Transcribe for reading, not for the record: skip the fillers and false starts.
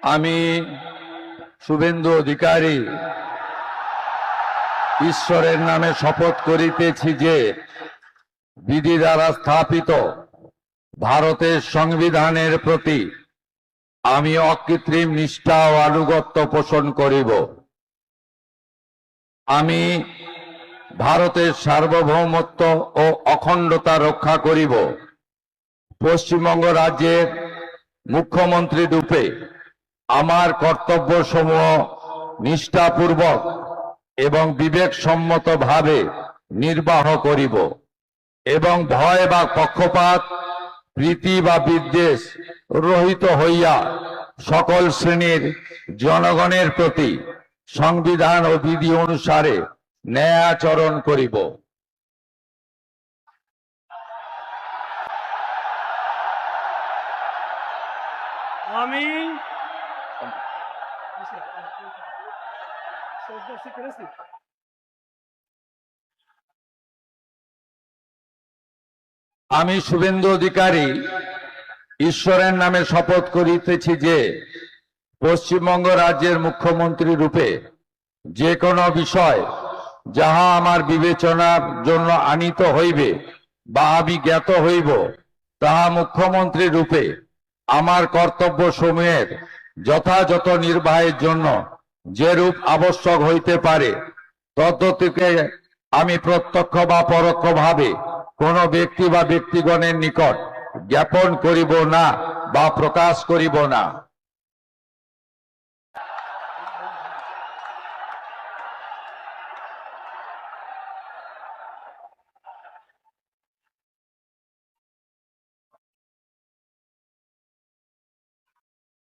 আমি শুভেন্দু অধিকারী ঈশ্বরের নামে শপথ করিতেছি যে বিধি দ্বারা স্থাপিত ভারতের সংবিধানের প্রতি আমি অকৃত্রিম নিষ্ঠা ও আনুগত্য পোষণ করিব। আমি ভারতের সার্বভৌমত্ব ও অখণ্ডতা রক্ষা করিব। পশ্চিমবঙ্গ রাজ্যের মুখ্যমন্ত্রী রূপে আমার কর্তব্যসমূহ নিষ্ঠাপূর্বক এবং বিবেকসম্মতভাবে নির্বাহ করিব এবং ভয় বা পক্ষপাত, প্রীতি বা বিদ্বেষ রহিত হইয়া সকল শ্রেণীর জনগণের প্রতি সংবিধান ও বিধি অনুসারে ন্যায় আচরণ করিব। আমি শুভেন্দু অধিকারী ঈশ্বরের নামে শপথ করিতেছি যে পশ্চিমবঙ্গ রাজ্যের মুখ্যমন্ত্রী রূপে যে কোনো বিষয় যাহা আমার বিবেচনার জন্য আনিত হইবে বা আমি জ্ঞাত হইব, তাহা মুখ্যমন্ত্রী রূপে আমার কর্তব্য সমূহের যথাযথ নির্বাহের জন্য যেরূপ আবশ্যক হইতে পারে তদ্গতিকে আমি প্রত্যক্ষ বা পরোক্ষভাবে কোন ব্যক্তি বা ব্যক্তিগণের নিকট জ্ঞাপন করিব না বা প্রকাশ করিব না।